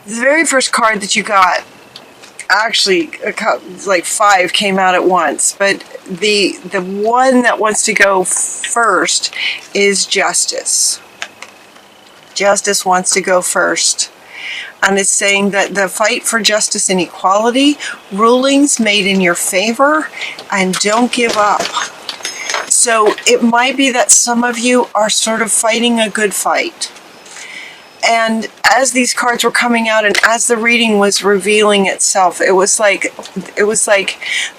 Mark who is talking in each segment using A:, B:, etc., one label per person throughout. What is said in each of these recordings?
A: The very first card that you got, actually, like 5 came out at once, but the one that wants to go first is Justice. Justice wants to go first. And it's saying that the fight for justice and equality, rulings made in your favor, and don't give up. So it might be that some of you are sort of fighting a good fight. And as these cards were coming out and as the reading was revealing itself, it was like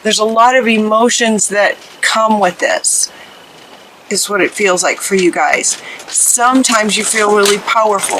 A: there's a lot of emotions that come with this, is what it feels like for you guys. Sometimes you feel really powerful.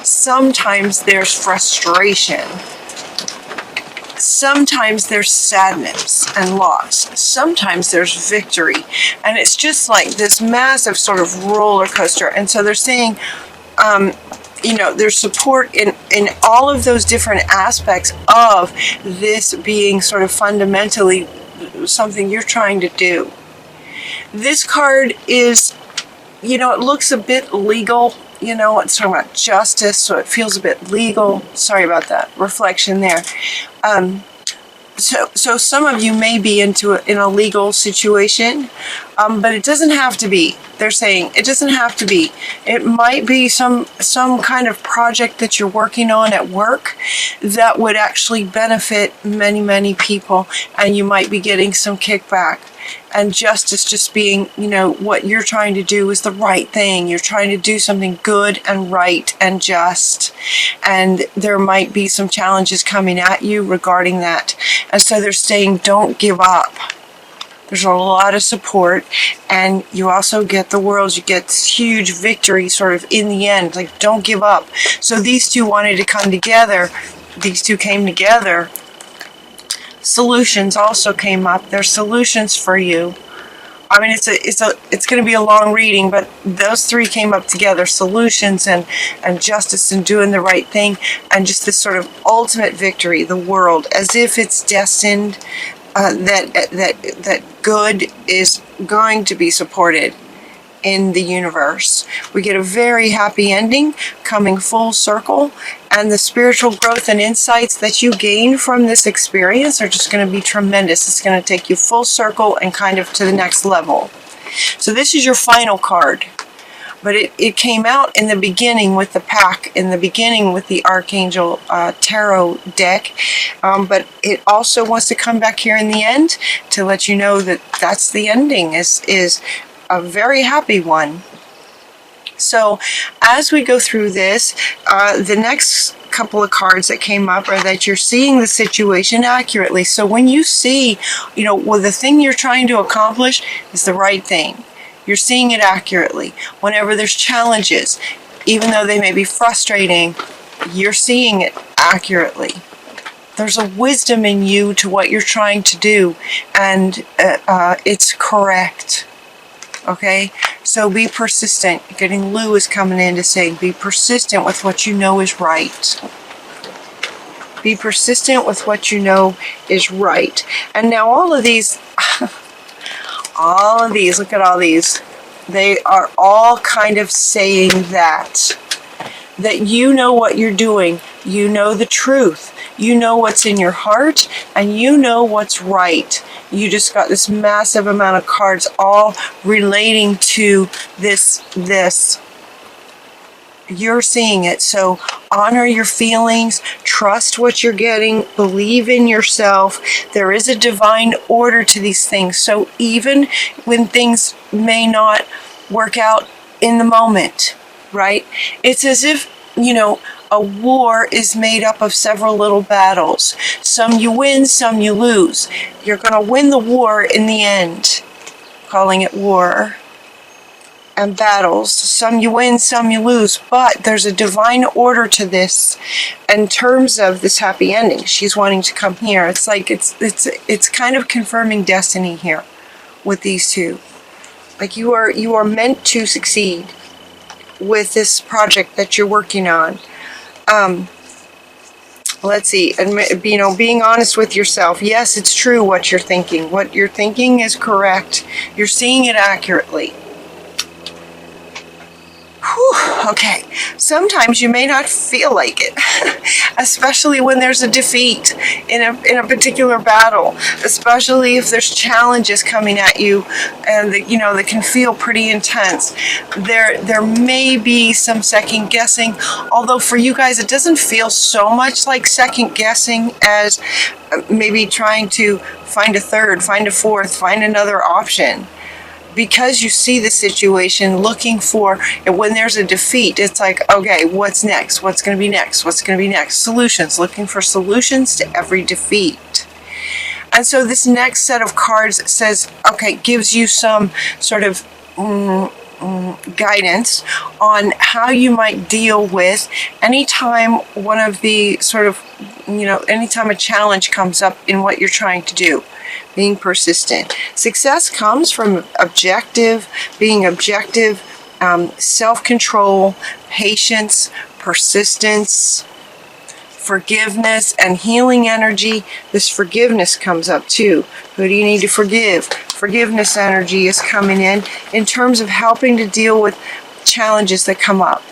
A: Sometimes there's frustration. Sometimes there's sadness and loss. Sometimes there's victory. And it's just like this massive sort of roller coaster. And so they're saying, there's support in all of those different aspects of this being sort of fundamentally something you're trying to do. This card is, it looks a bit legal. It's talking about justice, so it feels a bit legal. Sorry about that reflection there. So some of you may be in a legal situation, but it doesn't have to be. They're saying it doesn't have to be. It might be some kind of project that you're working on at work that would actually benefit many, many people, and you might be getting some kickback. And justice just being, what you're trying to do is the right thing. You're trying to do something good and right and just. And there might be some challenges coming at you regarding that. And so they're saying, don't give up. There's a lot of support. And you also get the world. You get this huge victory sort of in the end. Like, don't give up. So these two wanted to come together. These two came together. Solutions also came up. There's solutions for you. I mean, it's going to be a long reading, but those 3 came up together: solutions and justice and doing the right thing, and just this sort of ultimate victory. The world, as if it's destined that good is going to be supported in the universe. We get a very happy ending coming full circle, and the spiritual growth and insights that you gain from this experience are just going to be tremendous. It's going to take you full circle and kind of to the next level. So this is your final card, but it came out in the beginning with the pack, in the beginning with the Archangel Tarot deck, but it also wants to come back here in the end to let you know that that's the ending, is a very happy one. So as we go through this, the next couple of cards that came up are that you're seeing the situation accurately. So when you see, the thing you're trying to accomplish is the right thing, you're seeing it accurately. Whenever there's challenges, even though they may be frustrating, you're seeing it accurately. There's a wisdom in you to what you're trying to do, and it's correct. Okay, so be persistent. Getting Lou is coming in to say, be persistent with what you know is right. Be persistent with what you know is right. And now all of these, look at all these. They are all kind of saying that you know what you're doing. You know the truth. You know what's in your heart, and you know what's right. You just got this massive amount of cards all relating to this. You're seeing it. So honor your feelings, trust what you're getting, believe in yourself. There is a divine order to these things. So even when things may not work out in the moment, right? It's as if, a war is made up of several little battles. Some you win, some you lose. You're going to win the war in the end, calling it war and battles. Some you win, some you lose, but there's a divine order to this in terms of this happy ending. She's wanting to come here. It's like it's kind of confirming destiny here with these two. Like you are meant to succeed with this project that you're working on. Let's see, and being honest with yourself. Yes, it's true what you're thinking. What you're thinking is correct. You're seeing it accurately. Whew. Okay, sometimes you may not feel like it, especially when there's a defeat in a particular battle, especially if there's challenges coming at you and that can feel pretty intense. There may be some second guessing, although for you guys it doesn't feel so much like second guessing as maybe trying to find a third, find a fourth, find another option. Because you see the situation, looking for, and when there's a defeat, it's like, okay, what's next? What's going to be next? What's going to be next? Solutions, looking for solutions to every defeat. And so this next set of cards says, okay, gives you some sort of guidance on how you might deal with anytime one of the sort of, anytime a challenge comes up in what you're trying to do. Being persistent. Success comes from being objective, self-control, patience, persistence, forgiveness, and healing energy. This forgiveness comes up too. Who do you need to forgive? Forgiveness energy is coming in terms of helping to deal with challenges that come up.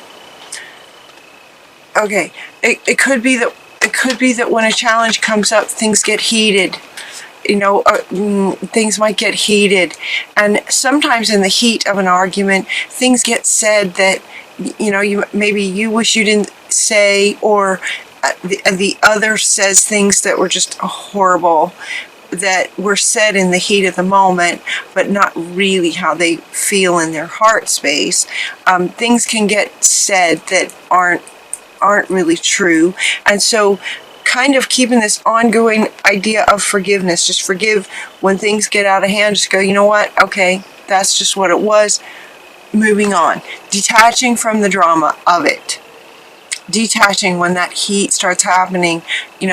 A: Okay, it could be that when a challenge comes up, things get heated. Things might get heated, and sometimes in the heat of an argument, things get said that maybe you wish you didn't say, or the other says things that were just horrible, that were said in the heat of the moment, but not really how they feel in their heart space. Things can get said that aren't really true, and so kind of keeping this ongoing idea of forgiveness. Just forgive when things get out of hand. Just go, you know what? Okay, that's just what it was. Moving on. Detaching from the drama of it. Detaching when that heat starts happening.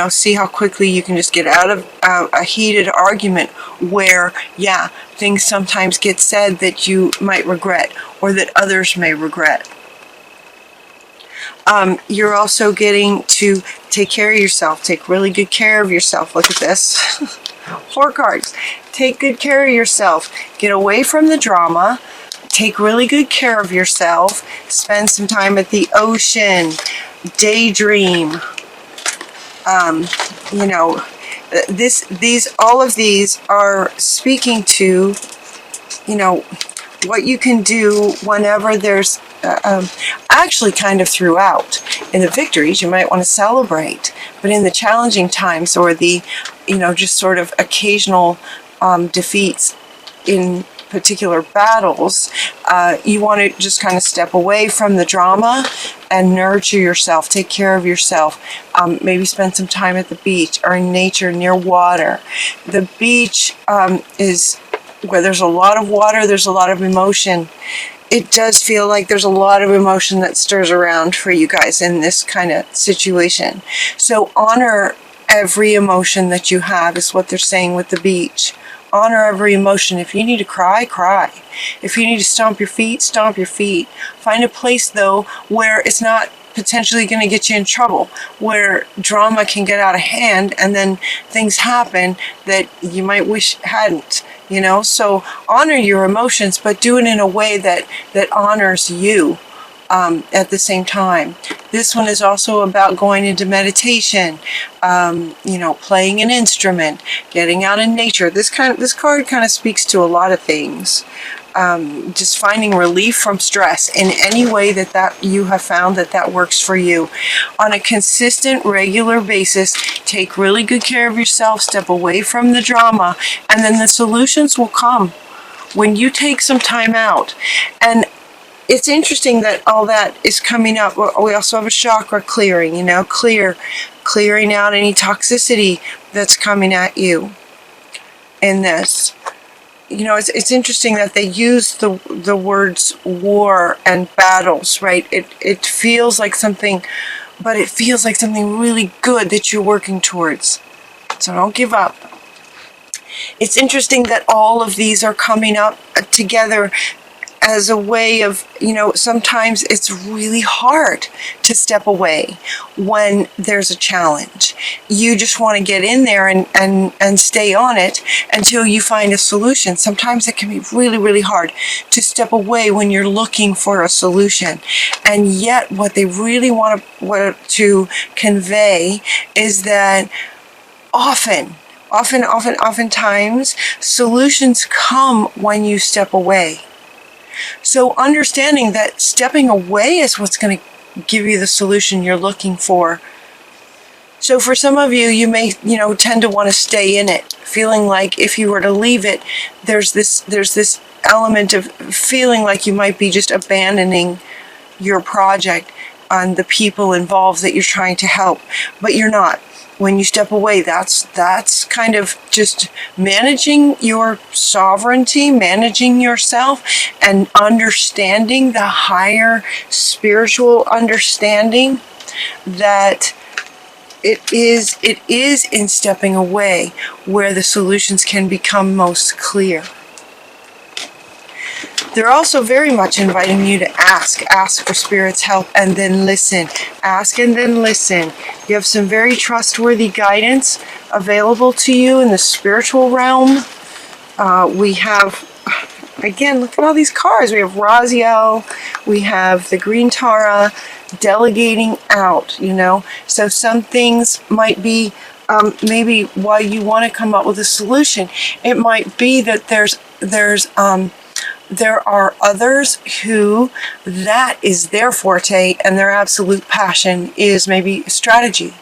A: See how quickly you can just get out of a heated argument where, things sometimes get said that you might regret or that others may regret. You're also getting to take care of yourself. Take really good care of yourself. Look at this. 4 cards. Take good care of yourself. Get away from the drama. Take really good care of yourself. Spend some time at the ocean. Daydream. All of these are speaking to, what you can do whenever there's actually kind of throughout. In the victories, you might want to celebrate, but in the challenging times or the, just sort of occasional defeats in particular battles, you want to just kind of step away from the drama and nurture yourself, take care of yourself. Maybe spend some time at the beach or in nature near water. The beach is where there's a lot of water, there's a lot of emotion. It does feel like there's a lot of emotion that stirs around for you guys in this kind of situation. So honor every emotion that you have is what they're saying with the beach. Honor every emotion. If you need to cry, cry. If you need to stomp your feet, stomp your feet. Find a place, though, where it's not potentially going to get you in trouble, where drama can get out of hand and then things happen that you might wish hadn't. So honor your emotions, but do it in a way that honors you at the same time. This one is also about going into meditation, playing an instrument, getting out in nature. This card kind of speaks to a lot of things. Just finding relief from stress in any way that you have found that works for you. On a consistent, regular basis, take really good care of yourself, step away from the drama, and then the solutions will come when you take some time out. And it's interesting that all that is coming up. We also have a chakra clearing, clearing out any toxicity that's coming at you in this. It's interesting that they use the words war and battles, right? It feels like something, but it feels like something really good that you're working towards. So don't give up. It's interesting that all of these are coming up together as a way of, sometimes it's really hard to step away when there's a challenge. You just want to get in there and stay on it until you find a solution. Sometimes it can be really, really hard to step away when you're looking for a solution. And yet what they really want to convey is that oftentimes solutions come when you step away. So understanding that stepping away is what's going to give you the solution you're looking for. So for some of you, you may, tend to want to stay in it, feeling like if you were to leave it, there's this element of feeling like you might be just abandoning your project on the people involved that you're trying to help, but you're not. When you step away, that's kind of just managing your sovereignty, managing yourself, and understanding the higher spiritual understanding that it is in stepping away where the solutions can become most clear. They're also very much inviting you to ask for Spirit's help and then listen. Ask and then listen. You have some very trustworthy guidance available to you in the spiritual realm. We have, again, look at all these cards. We have Raziel, we have the Green Tara, delegating out, So some things might be, maybe while you want to come up with a solution, it might be that there are others who that is their forte and their absolute passion is maybe strategy.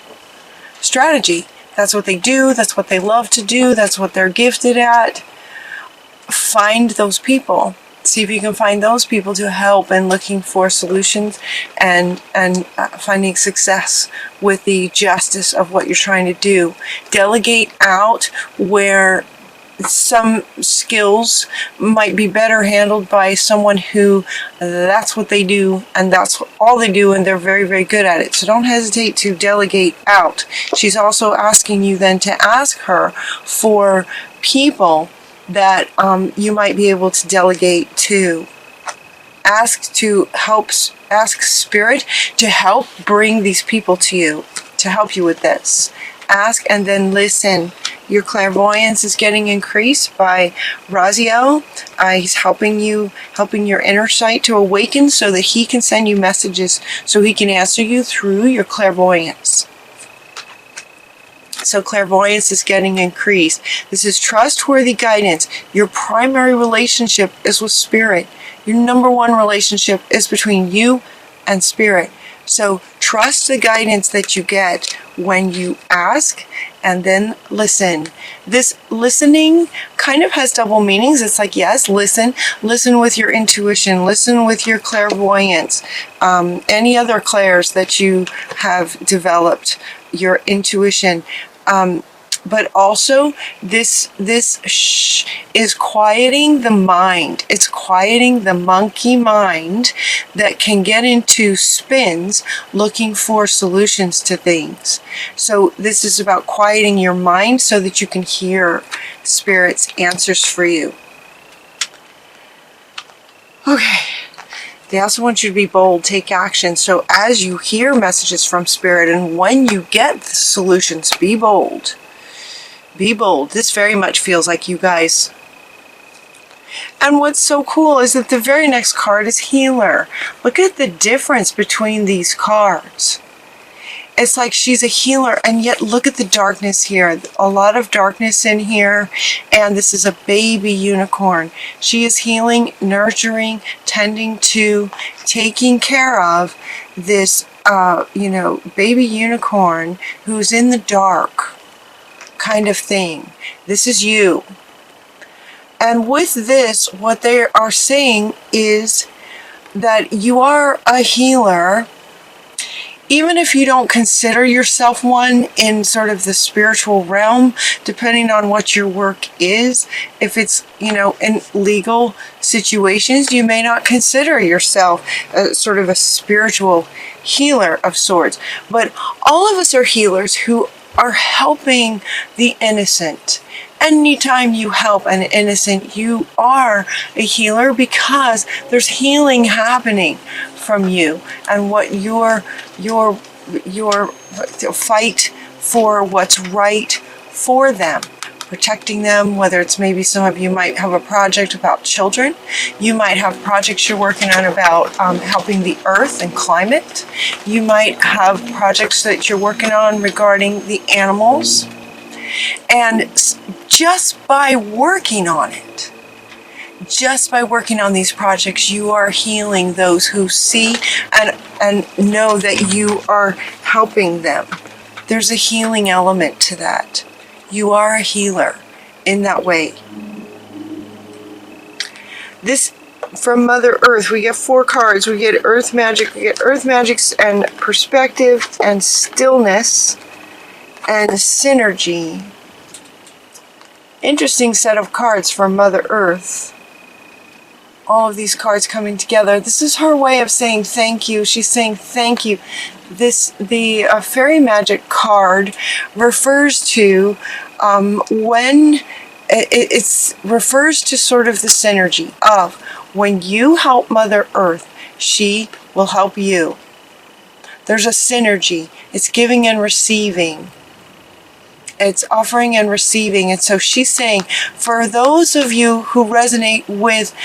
A: That's what they do. That's what they love to do. That's what they're gifted at. Find those people. See if you can find those people to help in looking for solutions and finding success with the justice of what you're trying to do. Delegate out where some skills might be better handled by someone who that's what they do and that's all they do and they're very, very good at it. So don't hesitate to delegate out. She's also asking you then to ask her for people that you might be able to delegate to. Ask Spirit to help bring these people to you, to help you with this. Ask and then listen. Your clairvoyance is getting increased by Raziel. He's helping your inner sight to awaken so that he can send you messages, so he can answer you through your clairvoyance. So clairvoyance is getting increased. This is trustworthy guidance. Your primary relationship is with Spirit. Your number one relationship is between you and Spirit. So trust the guidance that you get when you ask and then listen. This listening kind of has double meanings. It's like, yes, listen with your intuition, listen with your clairvoyance, any other clairs that you have developed, your intuition. But also this is quieting the mind. It's quieting the monkey mind that can get into spins looking for solutions to things. So this is about quieting your mind so that you can hear Spirit's answers for you. Okay. They also want you to be bold, take action. So as you hear messages from Spirit and when you get the solutions, be bold. Be bold. This very much feels like you guys. And what's so cool is that the very next card is Healer. Look at the difference between these cards. It's like she's a healer, and yet look at the darkness here. A lot of darkness in here, and this is a baby unicorn. She is healing, nurturing, tending to, taking care of this, baby unicorn who's in the dark kind of thing. This is you. And with this, what they are saying is that you are a healer, even if you don't consider yourself one in sort of the spiritual realm, depending on what your work is. If it's, in legal situations, you may not consider yourself sort of a spiritual healer of sorts. But all of us are healers who are helping the innocent Anytime you help an innocent, you are a healer, because there's healing happening from you, and what your fight for what's right for them, protecting them, whether it's maybe some of you might have a project about children. You might have projects you're working on about helping the earth and climate. You might have projects that you're working on regarding the animals. And just by working on it, just by working on these projects, you are healing those who see and know that you are helping them. There's a healing element to that. You are a healer in that way. This, from Mother Earth, we get 4 cards. We get Earth Magic, we get Earth Magics and Perspective and Stillness and Synergy. Interesting set of cards from Mother Earth. All of these cards coming together. This is her way of saying thank you. She's saying thank you. The Fairy Magic card refers to when it refers to sort of the synergy of when you help Mother Earth, she will help you. There's a synergy. It's giving and receiving. It's offering and receiving. And so she's saying, for those of you who resonate with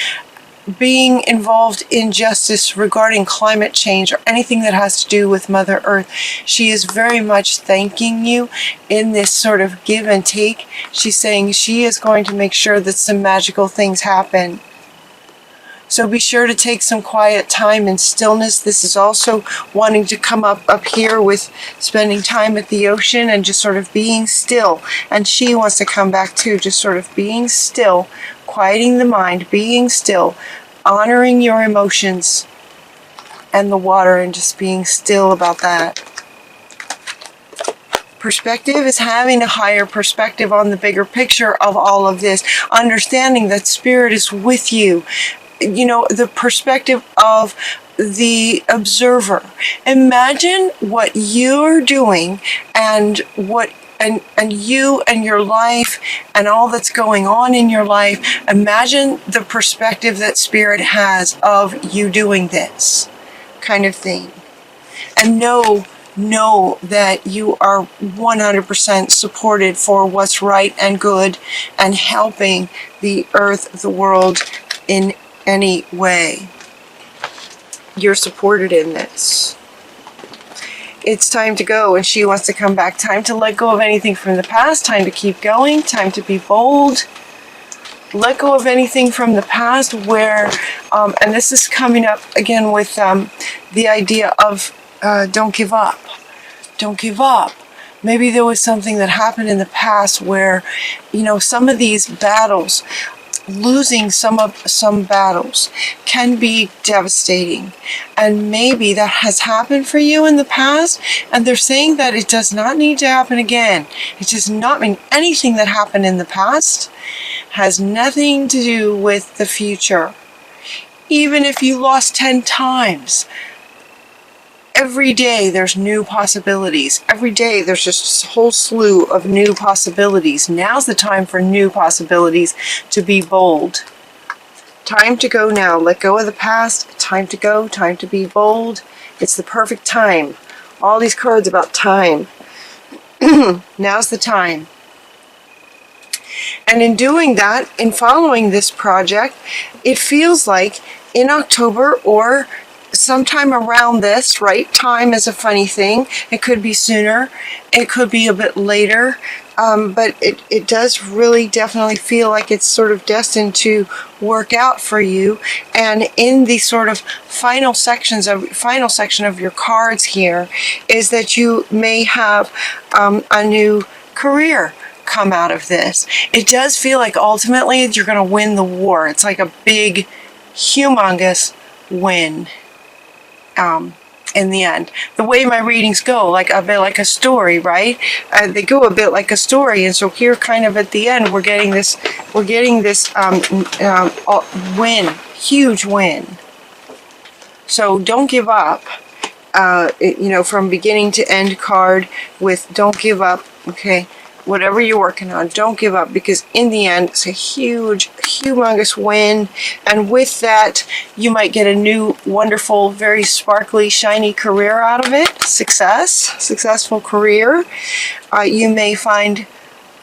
A: being involved in justice regarding climate change or anything that has to do with Mother Earth, she is very much thanking you in this sort of give and take. She's saying she is going to make sure that some magical things happen. So be sure to take some quiet time and stillness. This is also wanting to come up here with spending time at the ocean and just sort of being still. And she wants to come back too, just sort of being still, quieting the mind, being still, honoring your emotions and the water, and just being still about that. Perspective is having a higher perspective on the bigger picture of all of this, understanding that Spirit is with you. You know, the perspective of the observer. Imagine what you're doing and what and you and your life and all that's going on in your life. Imagine the perspective that Spirit has of you doing this kind of thing. And know that you are 100% supported for what's right and good and helping the earth, the world in any way. You're supported in this. It's time to go, and she wants to come back. Time to let go of anything from the past. Time to keep going. Time to be bold. Let go of anything from the past where, and this is coming up again with the idea of don't give up. Don't give up. Maybe there was something that happened in the past where, you know, some of these battles, losing some battles can be devastating, and maybe that has happened for you in the past, and they're saying that it does not need to happen again. It does not mean anything that happened in the past has nothing to do with the future. Even if you lost 10 times, every day there's new possibilities. Every day there's just a whole slew of new possibilities. Now's the time for new possibilities, to be bold. Time to go now. Let go of the past. Time to go. Time to be bold. It's the perfect time. All these cards about time. Now's the time. And in doing that, in following this project, it feels like in October or sometime around this, right? Time is a funny thing. It could be sooner. It could be a bit later. But it does really definitely feel like it's sort of destined to work out for you. And in the sort of final section of your cards here is that you may have a new career come out of this. It does feel like ultimately you're going to win the war. It's like a big, humongous win. In the end, the way my readings go, like a bit like a story, right? They go a bit like a story, and so here, kind of at the end, we're getting this win, huge win. So don't give up. You know, from beginning to end card with don't give up. Okay, whatever you're working on, don't give up, because in the end, it's a huge, humongous win. And with that, you might get a new, wonderful, very sparkly, shiny career out of it. Successful career. You may find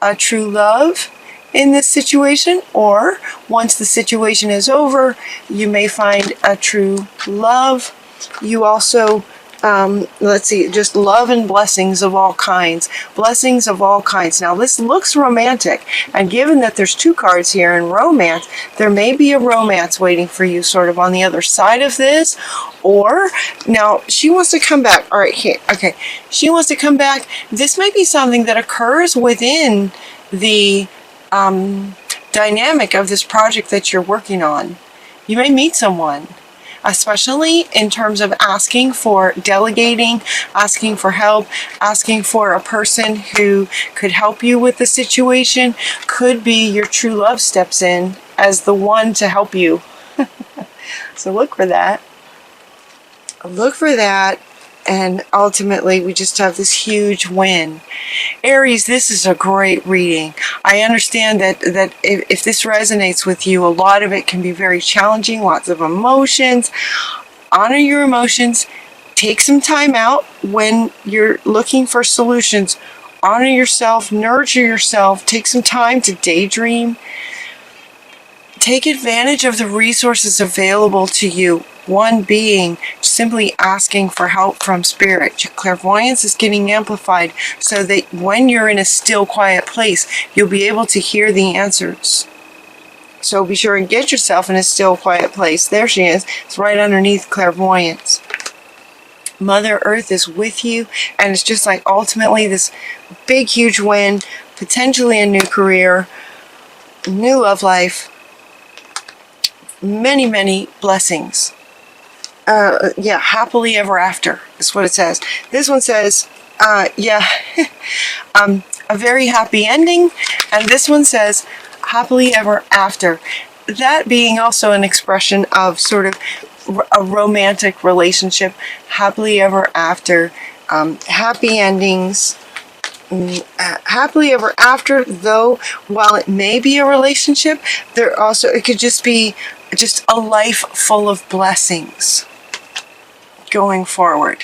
A: a true love in this situation, or once the situation is over, you may find a true love. You also, just love and blessings of all kinds. Blessings of all kinds. Now, this looks romantic, and given that there's 2 cards here in romance, there may be a romance waiting for you sort of on the other side of this. Or, now, she wants to come back. All right, here, okay. She wants to come back. This might be something that occurs within the dynamic of this project that you're working on. You may meet someone, especially in terms of asking for delegating, asking for help, asking for a person who could help you with the situation. Could be your true love steps in as the one to help you. So look for that. Look for that. And ultimately, we just have this huge win. Aries, this is a great reading. I understand that if this resonates with you, a lot of it can be very challenging, lots of emotions. Honor your emotions. Take some time out when you're looking for solutions. Honor yourself, nurture yourself, take some time to daydream. Take advantage of the resources available to you. One being simply asking for help from spirit. Your clairvoyance is getting amplified so that when you're in a still, quiet place, you'll be able to hear the answers. So be sure and get yourself in a still, quiet place. There she is. It's right underneath clairvoyance. Mother Earth is with you, and it's just like ultimately this big, huge win, potentially a new career, new love life, many, many blessings. Happily ever after is what it says. This one says, a very happy ending, and this one says, happily ever after. That being also an expression of sort of a romantic relationship, happily ever after, happy endings. Happily ever after, though, while it may be a relationship, it could just be just a life full of blessings going forward.